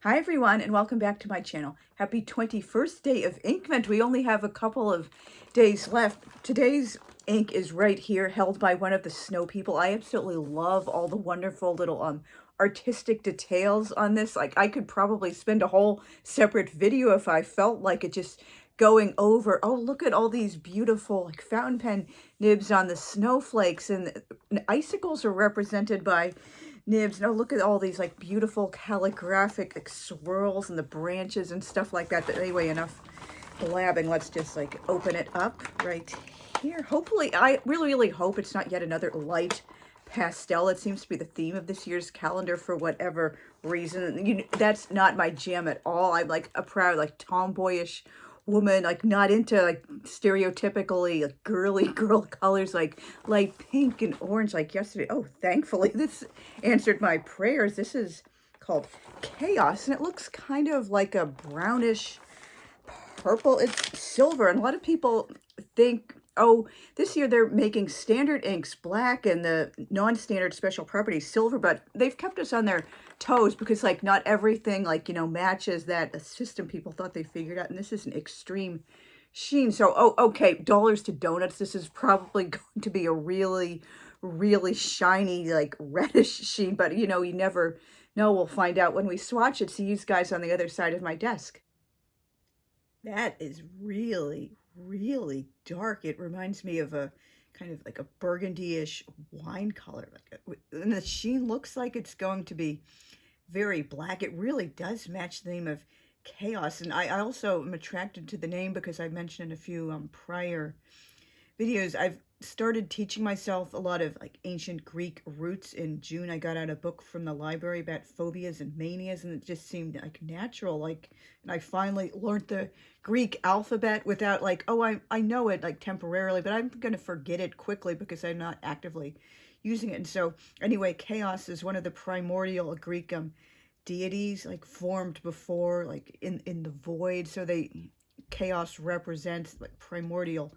Hi everyone, and welcome back to my channel. Happy 21st day of Inkvent. We only have a couple of days left. Today's ink is right here, held by one of the snow people. I absolutely love all the wonderful little artistic details on this. Like, I could probably spend a whole separate video if I felt like it, just going over, oh, look at all these beautiful like fountain pen nibs on the snowflakes, and the icicles are represented by nibs. Now look at all these like beautiful calligraphic like swirls and the branches and stuff like that. But anyway, enough blabbing. Let's just like open it up right here. Hopefully, I really hope it's not yet another light pastel. It seems to be the theme of this year's calendar for whatever reason. That's not my jam at all. I'm like a proud like tomboyish woman, like not into like stereotypically like girly girl colors like light pink and orange like yesterday. Oh, thankfully this answered my prayers. This is called Chaos, and it looks kind of like a brownish purple. It's silver, and a lot of people think, oh, this year they're making standard inks black and the non-standard special properties silver, but they've kept us on their toes because like not everything like, matches that system people thought they figured out. And this is an extreme sheen. So, oh, okay, dollars to donuts. This is probably going to be a really shiny, like reddish sheen, but you never know. We'll find out when we swatch it. See you guys on the other side of my desk. That is really dark. It reminds me of a kind of like a burgundy-ish wine color. And the sheen looks like it's going to be very black. It really does match the name of Chaos. And I also am attracted to the name because I mentioned in a few prior videos, I've started teaching myself a lot of like ancient Greek roots. In June, I got out a book from the library about phobias and manias, and it just seemed like natural. And I finally learned the Greek alphabet without like, oh, I know it like temporarily, but I'm going to forget it quickly because I'm not actively using it. And so anyway, Chaos is one of the primordial Greek deities, like formed before, like in the void. So Chaos represents like primordial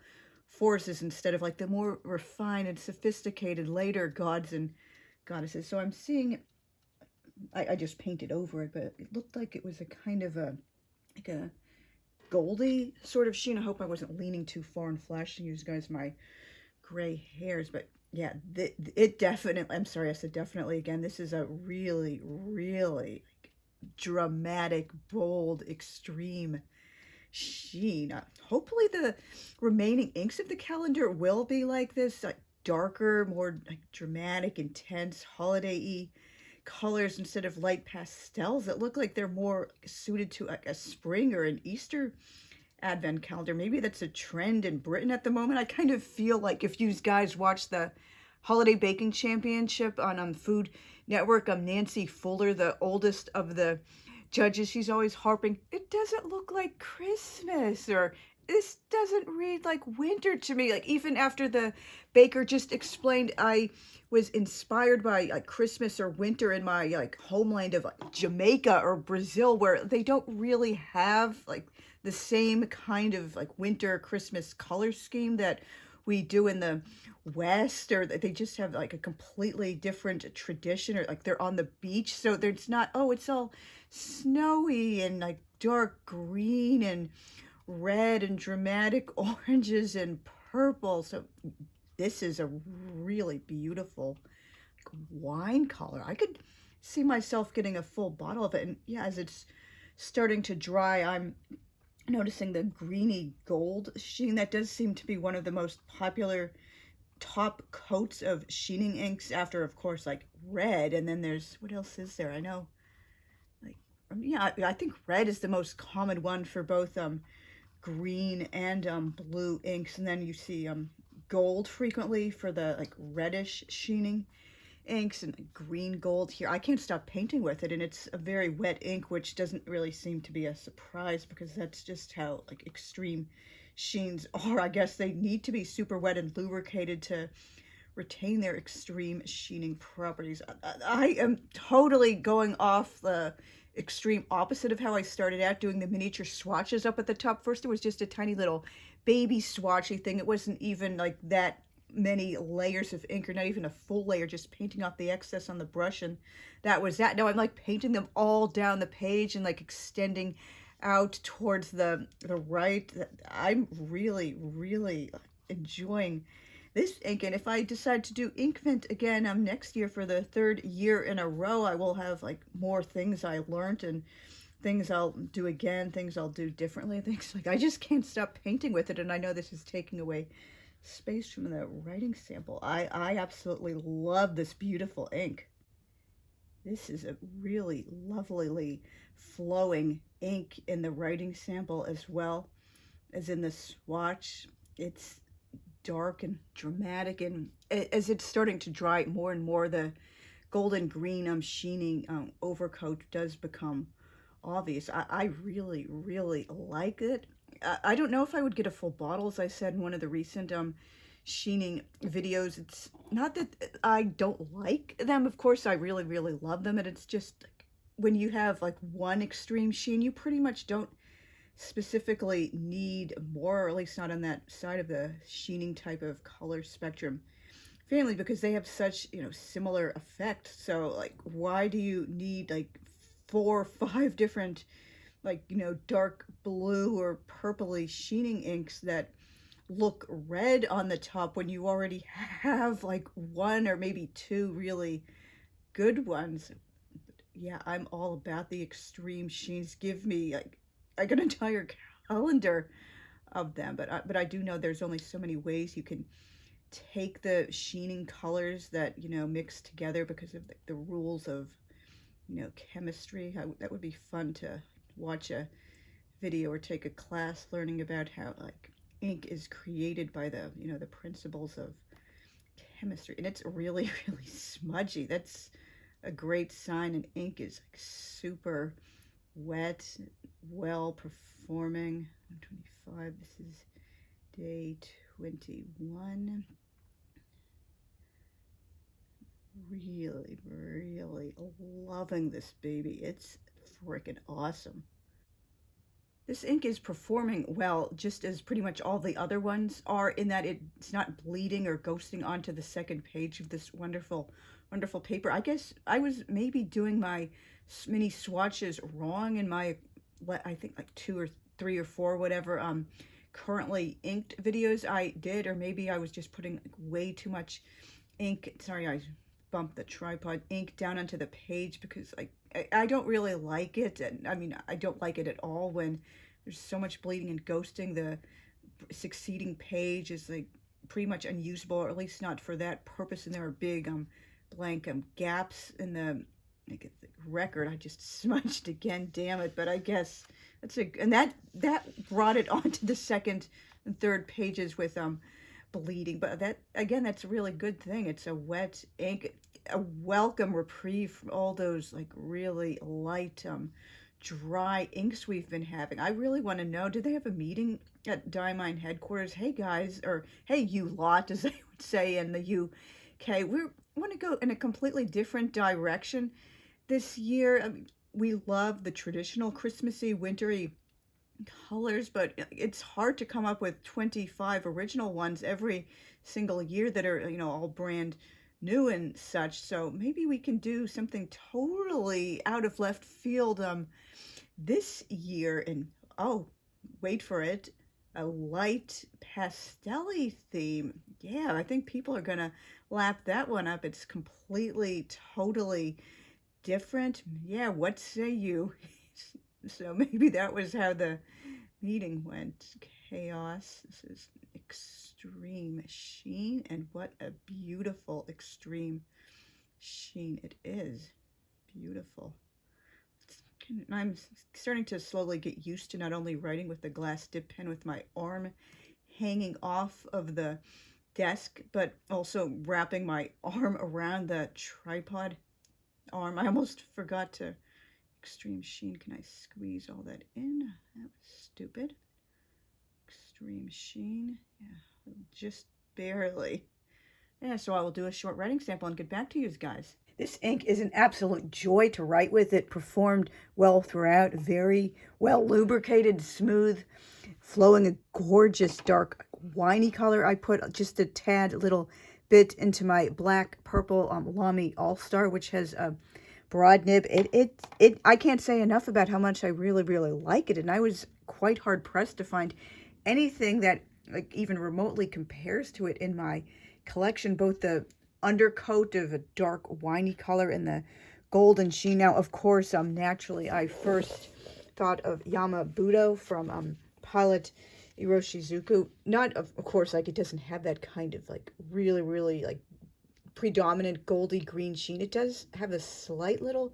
forces instead of like the more refined and sophisticated later gods and goddesses. So I'm seeing, I just painted over it, but it looked like it was a kind of like a goldy sort of sheen. I hope I wasn't leaning too far and flashing you guys my gray hairs, but yeah, it definitely, I'm sorry, I said definitely again, this is a really like, dramatic, bold, extreme sheen. Hopefully the remaining inks of the calendar will be like this, like darker, more like dramatic, intense, holiday-y colors instead of light pastels that look like they're more suited to like a spring or an Easter advent calendar. Maybe that's a trend in Britain at the moment. I kind of feel like if you guys watch the Holiday Baking Championship on Food Network, Nancy Fuller, the oldest of the judges, she's always harping, it doesn't look like Christmas, or this doesn't read like winter to me. Like even after the baker just explained I was inspired by like Christmas or winter in my like homeland of like Jamaica or Brazil, where they don't really have like the same kind of like winter Christmas color scheme that we do in the West, or they just have like a completely different tradition, or like they're on the beach. So there's not, oh, it's all snowy and like dark green and red and dramatic oranges and purple. So this is a really beautiful wine color. I could see myself getting a full bottle of it. And yeah, as it's starting to dry, I'm noticing the greeny gold sheen. That does seem to be one of the most popular top coats of sheening inks after, of course, like red. And then there's, what else is there? I know, like, yeah, I think red is the most common one for both green and blue inks. And then you see gold frequently for the like reddish sheening inks, and green gold here. I can't stop painting with it, and it's a very wet ink, which doesn't really seem to be a surprise because that's just how like extreme sheens are. I guess they need to be super wet and lubricated to retain their extreme sheening properties. I am totally going off the extreme opposite of how I started out doing the miniature swatches up at the top. First, it was just a tiny little baby swatchy thing. It wasn't even like that many layers of ink, or not even a full layer, just painting off the excess on the brush, and that was that. Now I'm like painting them all down the page and like extending out towards the right. I'm really, really enjoying this ink, and if I decide to do Inkvent again next year for the 3rd year in a row, I will have like more things I learned and things I'll do again, things I'll do differently, things like I just can't stop painting with it. And I know this is taking away space from the writing sample. I absolutely love this beautiful ink. This is a really lovely flowing ink in the writing sample as well as in the swatch. It's dark and dramatic, and as it's starting to dry more and more, the golden green sheening overcoat does become obvious. I really, really like it. I don't know if I would get a full bottle, as I said in one of the recent sheening videos. It's not that I don't like them. Of course, I really, really love them. And it's just like, when you have like one extreme sheen, you pretty much don't specifically need more, or at least not on that side of the sheening type of color spectrum family, because they have such, you know, similar effect. So like, why do you need like 4 or 5 different, like, you know, dark blue or purpley sheening inks that look red on the top when you already have like 1 or maybe 2 really good ones? Yeah, I'm all about the extreme sheens. Give me like an entire calendar of them, but I do know there's only so many ways you can take the sheening colors that, you know, mix together because of the rules of, you know, chemistry. That would be fun to watch a video or take a class learning about how like ink is created by the, you know, the principles of chemistry. And it's really, really smudgy. That's a great sign. And ink is like super wet, well performing. 125. This is day 21. Really, really loving this baby. It's freaking awesome. This ink is performing well, just as pretty much all the other ones are, in that it's not bleeding or ghosting onto the second page of this wonderful, wonderful paper. I guess I was maybe doing my mini swatches wrong in my, I think like 2 or 3 or 4, whatever, currently inked videos I did, or maybe I was just putting like way too much ink. Sorry, I bumped the tripod, ink down onto the page, because like I don't really like it. And I mean, I don't like it at all when there's so much bleeding and ghosting. The succeeding page is like pretty much unusable, or at least not for that purpose. And there are big blank gaps in the record. I just smudged again, damn it. But I guess that's and that brought it onto the second and third pages with bleeding. But that, again, that's a really good thing. It's a wet ink, a welcome reprieve from all those like really light dry inks we've been having. I really want to know, do they have a meeting at Diamine headquarters? Hey guys, or hey you lot, as they would say in the UK, we want to go in a completely different direction this year. I mean, we love the traditional Christmassy, wintry colors, but it's hard to come up with 25 original ones every single year that are, you know, all brand new and such. So maybe we can do something totally out of left field this year. And oh, wait for it, a light pastel-y theme. Yeah, I think people are gonna lap that one up. It's completely, totally different. Yeah, what say you? So maybe that was how the meeting went. Chaos. This is extreme sheen, and what a beautiful extreme sheen it is. Beautiful. I'm starting to slowly get used to not only writing with the glass dip pen with my arm hanging off of the desk, but also wrapping my arm around the tripod arm. I almost forgot to extreme sheen. Can I squeeze all that in? That was stupid. Extreme sheen. Yeah, just barely. Yeah, so I will do a short writing sample and get back to you guys. This ink is an absolute joy to write with. It performed well throughout. Very well lubricated, smooth, flowing, a gorgeous dark winey color. I put just a tad little bit into my black purple Lamy All-Star, which has a broad nib. I can't say enough about how much I really, really like it. And I was quite hard pressed to find anything that like even remotely compares to it in my collection. Both the undercoat of a dark winey color and the golden sheen. Now, of course, naturally, I first thought of Yamabudo from Pilot Iroshizuku. Not, of course, like it doesn't have that kind of like really, really like predominant goldy green sheen. It does have a slight little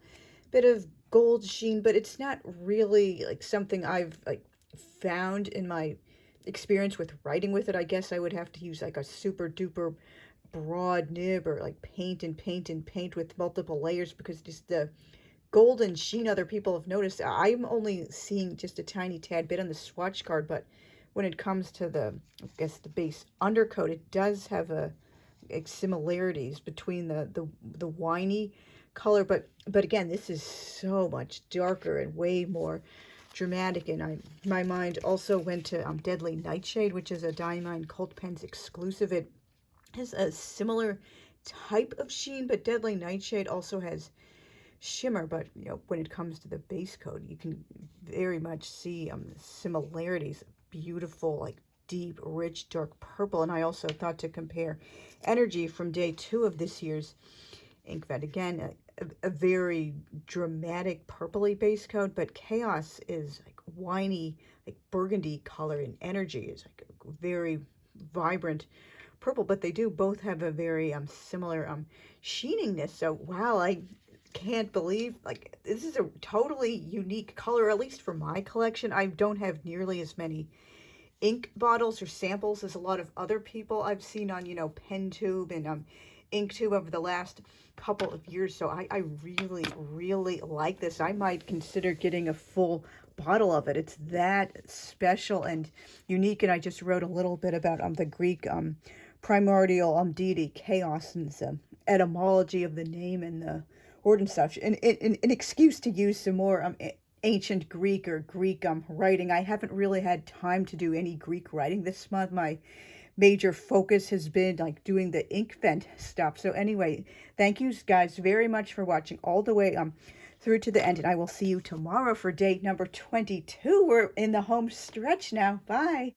bit of gold sheen, but it's not really like something I've like found in my experience with writing with it. I guess I would have to use like a super duper broad nib or like paint and paint and paint with multiple layers, because just the golden sheen other people have noticed, I'm only seeing just a tiny tad bit on the swatch card. But when it comes to the, I guess, the base undercoat, it does have a similarities between the winey color, but again, this is so much darker and way more dramatic. And my mind also went to Deadly Nightshade, which is a Diamine Cult Pens exclusive. It has a similar type of sheen, but Deadly Nightshade also has shimmer. But you know, when it comes to the base coat, you can very much see similarities. Beautiful, like deep, rich, dark purple. And I also thought to compare Energy from day 2 of this year's Inkvent. Again, a very dramatic purpley base coat, but Chaos is like winey, like burgundy color, and Energy is like a very vibrant purple. But they do both have a very similar sheeningness. So wow, I can't believe, like, this is a totally unique color, at least for my collection. I don't have nearly as many ink bottles or samples as a lot of other people I've seen on, you know, PenTube and InkTube over the last couple of years. So I really, really like this. I might consider getting a full bottle of it. It's that special and unique. And I just wrote a little bit about the Greek primordial deity Chaos and the etymology of the name and the word and such. And an excuse to use some more ancient Greek or Greek writing. I haven't really had time to do any Greek writing this month. My major focus has been like doing the Inkvent stuff. So anyway, thank you guys very much for watching all the way through to the end, and I will see you tomorrow for day number 22. We're in the home stretch now. Bye.